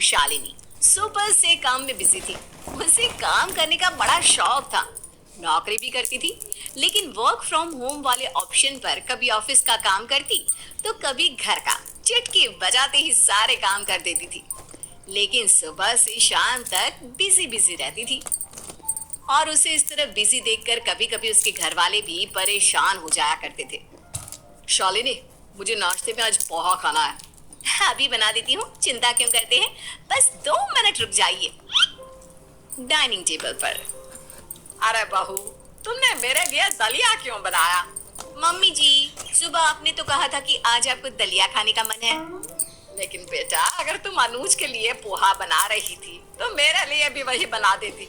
शालिनी सुबह से काम में बिजी थी। उसे काम करने का बड़ा शौक था। नौकरी भी करती थी, लेकिन वर्क फ्रॉम होम वाले ऑप्शन पर कभी ऑफिस का काम करती तो कभी घर का। चुटकी बजाते ही सारे काम कर देती थी, लेकिन सुबह से शाम तक बिजी बिजी रहती थी। और उसे इस तरह बिजी देखकर कभी कभी उसके घर वाले भी परेशान हो जाया करते थे। शालिनी, मुझे नाश्ते में आज पोहा खाना है। अभी बना देती हूँ, चिंता क्यों करते हैं, बस 2 मिनट रुक जाइए। डाइनिंग टेबल पर। अरे बहू, तुमने मेरे लिए दलिया क्यों बनाया? मम्मी जी, सुबह आपने तो कहा था कि आज आपको दलिया खाने का मन है। लेकिन बेटा, अगर तुम अनुज के लिए पोहा बना रही थी तो मेरे लिए भी वही बना देती।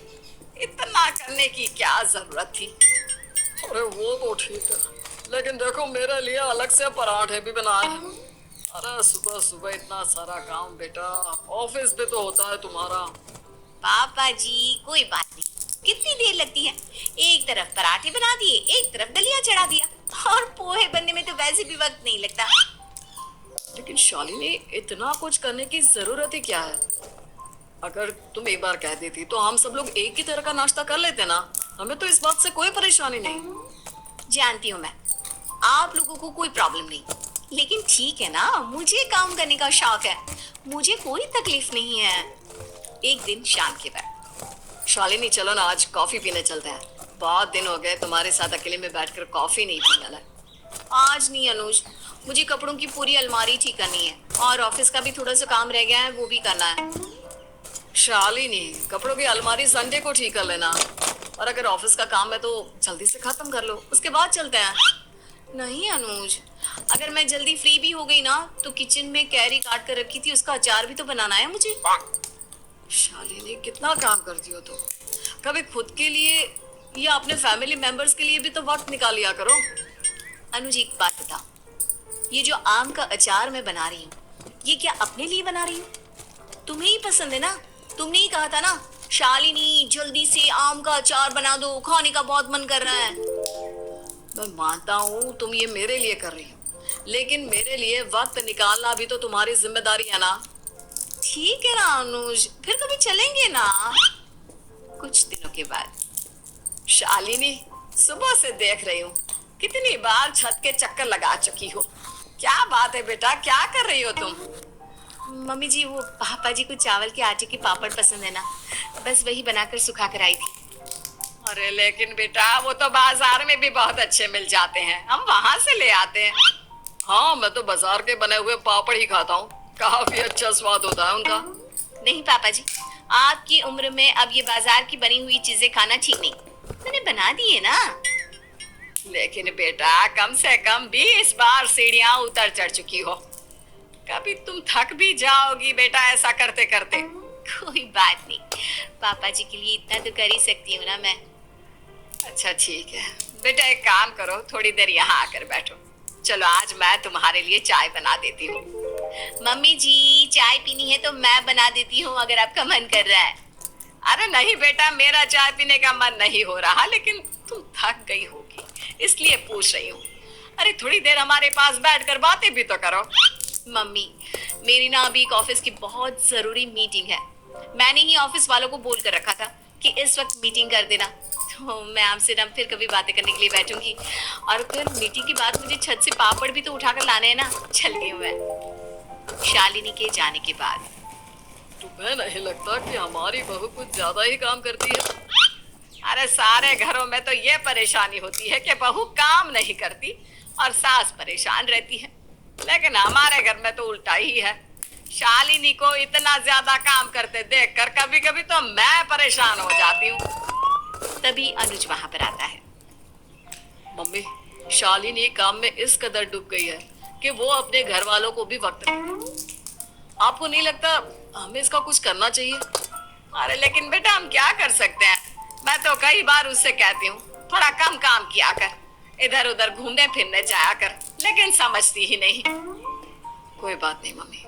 इतना करने की क्या जरूरत थी? अरे वो तो ठीक है, लेकिन देखो मेरे लिए अलग से पराठे भी बनाए हैं। अरे सुबह सुबह इतना सारा काम बेटा, ऑफिस भी तो होता है तुम्हारा। पापा जी, कोई बात नहीं, कितनी देर लगती है? एक तरफ पराठे बना दिए, एक तरफ दलिया चढ़ा दिया, और पोहे बनने में तो वैसे भी वक्त नहीं लगता। लेकिन शालिनी, इतना कुछ करने की जरूरत ही क्या है? अगर तुम एक बार कह देती तो हम सब लोग एक ही तरह का नाश्ता कर लेते ना। हमें तो इस बात से कोई परेशानी नहीं। जानती हूँ मैं, आप लोगों को कोई प्रॉब्लम नहीं, लेकिन ठीक है ना, मुझे काम करने का शौक है, मुझे कोई तकलीफ नहीं है। एक दिन शाम के वक्त। शालिनी, चलो ना आज कॉफी पीने चलते हैं। बहुत दिन हो गए तुम्हारे साथ अकेले में बैठकर कॉफी नहीं पीना है। आज नहीं अनुज, मुझे कपड़ों की पूरी अलमारी ठीक करनी है, और ऑफिस का भी थोड़ा सा काम रह गया है, वो भी करना है। शालिनी, कपड़ों की अलमारी संडे को ठीक कर लेना, और अगर ऑफिस का काम है तो जल्दी से खत्म कर लो, उसके बाद चलते हैं। नहीं अनुज, अगर मैं जल्दी फ्री भी हो गई ना तो किचन में कैरी काट कर रखी थी, उसका अचार भी तो बनाना है मुझे। शालिनी, कितना काम करती हो तुम? कभी खुद के लिए या अपने फैमिली मेंबर्स के लिए भी तो वक्त निकाल लिया करो। अनुज, एक बात बता, ये जो आम का अचार मैं बना रही हूँ, ये क्या अपने लिए बना रही हूँ? तुम्हें ही पसंद है ना? तुमने ही कहा था ना, शालिनी जल्दी से आम का अचार बना दो, खाने का बहुत मन कर रहा है। मैं मानता हूँ तुम ये मेरे लिए कर रही हो, लेकिन मेरे लिए वक्त निकालना भी तो तुम्हारी जिम्मेदारी है ना। ठीक है ना अनुज, फिर कभी चलेंगे ना। कुछ दिनों के बाद। शालिनी, सुबह से देख रही हूँ कितनी बार छत के चक्कर लगा चुकी हो। क्या बात है बेटा, क्या कर रही हो तुम? मम्मी जी, वो पापा जी को चावल के आटे के पापड़ पसंद है ना, बस वही बनाकर सुखा कर आई थी। अरे लेकिन बेटा, वो तो बाजार में भी बहुत अच्छे मिल जाते हैं, हम वहां से ले आते हैं। हाँ, मैं तो बाजार के बने हुए पापड़ ही खाता हूँ, काफी अच्छा स्वाद होता है उनका। नहीं पापा जी, आपकी उम्र में अब ये बाजार की बनी हुई चीजें खाना ठीक नहीं, मैंने बना दी है ना। लेकिन बेटा, कम से कम 20 बार सीढ़ियां उतर चढ़ चुकी हो, कभी तुम थक भी जाओगी बेटा ऐसा करते करते। कोई बात नहीं, पापा जी के लिए इतना तो कर ही सकती हूँ ना मैं। अच्छा ठीक है बेटा, एक काम करो, थोड़ी देर यहाँ आकर बैठो। चलो आज मैं तुम्हारे लिए चाय बना देती हूँ। मम्मी जी, चाय पीनी है तो मैं बना देती हूँ, अगर आपका मन कर रहा है। अरे नहीं बेटा, मेरा चाय पीने का मन नहीं हो रहा, लेकिन तुम थक गई होगी इसलिए पूछ रही हूँ। अरे थोड़ी देर हमारे पास बैठकर बातें भी तो करो। मम्मी, मेरी ना अभी एक ऑफिस की बहुत जरूरी मीटिंग है, मैंने ही ऑफिस वालों को बोल कर रखा था कि इस वक्त मीटिंग कर देना, तो मैं आपसे ना फिर कभी बातें करने के लिए बैठूंगी। और फिर मीटिंग के बाद मुझे छत से पापड़ भी तो उठाकर लाने हैं ना, चल गई हूँ मैं। शालिनी के जाने के बाद। तुम्हें नहीं लगता कि हमारी बहू कुछ ज्यादा ही काम करती है? अरे सारे घरों में तो ये परेशानी होती है कि बहू काम नहीं करती और सास परेशान रहती है, लेकिन हमारे घर में तो उल्टा ही है। शालिनी को इतना ज्यादा काम करते देखकर कभी कभी तो मैं परेशान हो जाती हूँ। तभी अनुज वहां पर आता है। मम्मी, शालिनी काम में इस कदर डूब गई है कि वो अपने घर वालों को भी वक्त नहीं। आपको नहीं लगता हमें इसका कुछ करना चाहिए? अरे लेकिन बेटा, हम क्या कर सकते हैं? मैं तो कई बार उससे कहती हूँ थोड़ा कम काम किया कर, इधर उधर घूमने फिरने जाया कर, लेकिन समझती ही नहीं। कोई बात नहीं मम्मी,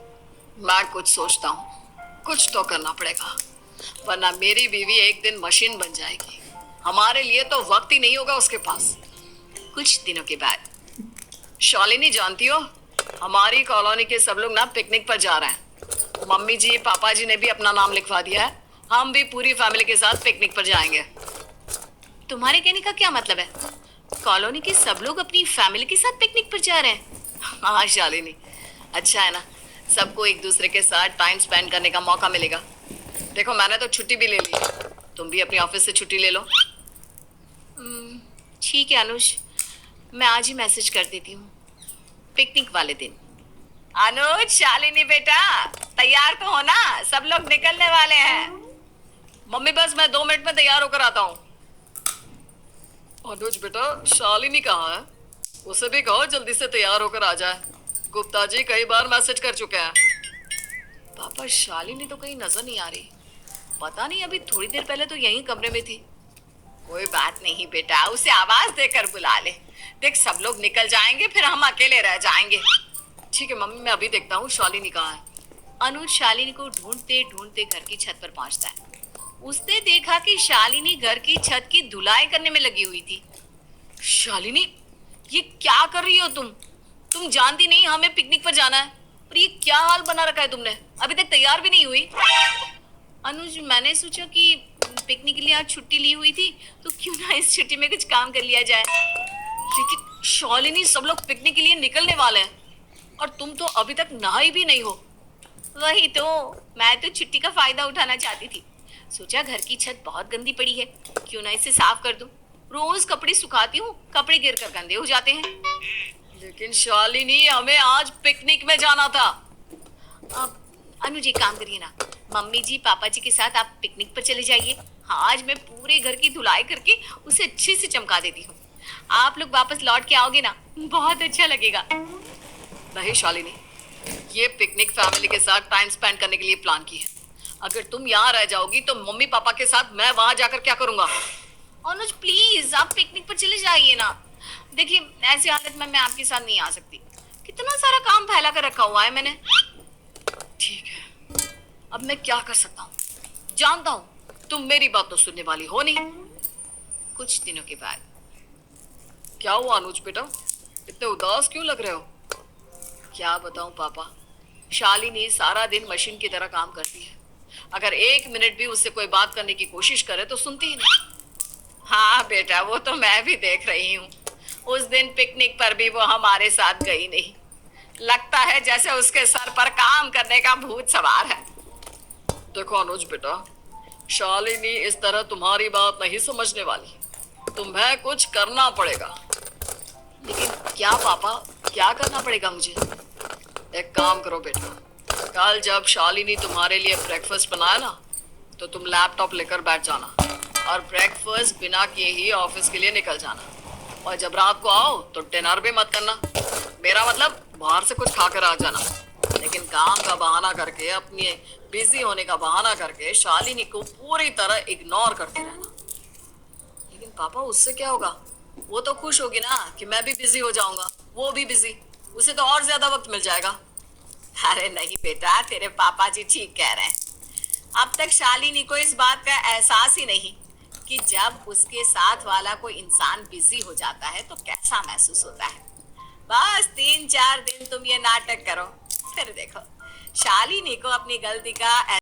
मैं कुछ सोचता हूँ, कुछ तो करना पड़ेगा, वरना मेरी बीवी एक दिन मशीन बन जाएगी। हमारे लिए तो वक्त ही नहीं होगा उसके पास। कुछ दिनों के बाद। शालिनी, जानती हो हमारी कॉलोनी के सब लोग ना पिकनिक पर जा रहे हैं। मम्मी जी पापा जी ने भी अपना नाम लिखवा दिया है। हम भी पूरी फैमिली के साथ पिकनिक पर जाएंगे। तुम्हारे कहने का क्या मतलब है? कॉलोनी के सब लोग अपनी फैमिली के साथ पिकनिक पर जा रहे हैं? हाँ शालिनी, अच्छा है ना, सबको एक दूसरे के साथ टाइम स्पेंड करने का मौका मिलेगा। देखो मैंने तो छुट्टी भी ले ली है, तुम भी अपनी ऑफिस से छुट्टी ले लो। ठीक है अनुज, मैं आज ही मैसेज कर देती हूँ पिकनिक वाले दिन। अनुज, शालिनी बेटा, तैयार तो हो ना? सब लोग निकलने वाले हैं। मम्मी बस मैं 2 मिनट में तैयार होकर आता हूँ। अनुज बेटा, शालिनी कहाँ है? उसे भी कहो जल्दी से तैयार होकर आ जाए। गुप्ता जी कई बार मैसेज कर चुके हैं। पापा, शालिनी तो कहीं नजर नहीं आ रही। पता नहीं, अभी थोड़ी देर पहले तो यहीं कमरे में थी। कोई बात नहीं बेटा, उसे आवाज देकर बुला ले। देख सब लोग निकल जाएंगे, फिर हम अकेले रह जाएंगे। ठीक है मम्मी, मैं अभी देखता हूँ शालिनी कहाँ है। अनुज शालिनी को ढूंढते ढूंढते घर की छत पर पहुंचता है। उसने देखा कि शालिनी घर की छत की धुलाई करने में लगी हुई थी। शालिनी, ये क्या कर रही हो तुम जानती नहीं हमें पिकनिक पर जाना है, और ये क्या हाल बना रखा है तुमने? अभी तक तैयार भी नहीं हुई। अनुज, मैंने सोचा कि पिकनिक के लिए आज छुट्टी ली हुई थी, तो क्यों ना इस छुट्टी में कुछ काम कर लिया जाए। लेकिन शालिनी, सब लोग पिकनिक के लिए निकलने वाले हैं और तुम तो अभी तक नहाई भी नहीं हो। वही तो, मैं तो छुट्टी का फायदा उठाना चाहती थी। सोचा घर की छत बहुत गंदी पड़ी है, क्यों ना इसे साफ कर दूं। रोज कपड़े सुखाती हूँ, कपड़े गिर कर गंदे हो जाते हैं। लेकिन शालिनी, हमें आज पिकनिक में जाना था। अब अनुज एक काम करिए ना, मम्मी जी पापा जी के साथ आप पिकनिक पर चले जाइए। हाँ, आज मैं पूरे घर की धुलाई करके उसे अच्छे से चमका देती हूँ। आप लोग वापस लौट के आओगे ना, बहुत अच्छा लगेगा। नहीं शालिनी, ये पिकनिक फैमिली के साथ टाइम स्पेंड करने के लिए प्लान की है। अगर तुम यहाँ रह जाओगी तो मम्मी पापा के साथ मैं वहां जाकर क्या करूंगा? अनुज प्लीज, आप पिकनिक पर चले जाइए ना। देखिए, ऐसी हालत में मैं आपके साथ नहीं आ सकती। कितना सारा काम फैला कर रखा हुआ है मैंने। ठीक है, अब मैं क्या कर सकता हूँ? जानता हूँ तुम मेरी बात तो सुनने वाली हो नहीं। कुछ दिनों के बाद। क्या हुआ अनुज बेटा, इतने उदास क्यों लग रहे हो? क्या बताऊं पापा, शालिनी सारा दिन मशीन की तरह काम करती है। अगर 1 मिनट भी उससे कोई बात करने की कोशिश करे तो सुनती ही नहीं। हाँ बेटा, वो तो मैं भी देख रही हूँ। उस दिन पिकनिक पर भी वो हमारे साथ गई नहीं। लगता है जैसे उसके सर पर काम करने का भूत सवार है। देखो अनुज बेटा, शालिनी इस तरह तुम्हारी बात नहीं समझने वाली। तुम्हें कुछ करना पड़ेगा। लेकिन क्या पापा, क्या करना पड़ेगा मुझे? एक काम करो बेटा, कल जब शालिनी तुम्हारे लिए ब्रेकफास्ट बनाया ना, तो तुम लैपटॉप लेकर बैठ जाना और ब्रेकफास्ट बिना किए ही ऑफिस के लिए निकल जाना। और जब रात को आओ तो डिनर भी मत करना। मेरा मतलब बाहर से कुछ खाकर आ जाना। लेकिन काम का बहाना करके, अपने बिजी होने का बहाना करके शालिनी को पूरी तरह इग्नोर करते रहना। लेकिन पापा, उससे क्या होगा? वो तो खुश होगी ना कि मैं भी बिजी हो जाऊंगा, वो भी बिजी, उसे तो और ज्यादा वक्त मिल जाएगा। अरे नहीं बेटा, तेरे पापा जी ठीक कह रहे हैं। अब तक शालिनी को इस बात का एहसास ही नहीं कि जब उसके साथ वाला कोई इंसान बिजी हो जाता है तो कैसा महसूस होता है। बस 3-4 दिन तुम ये नाटक करो, फिर देखो शालिनी को अपनी गलती का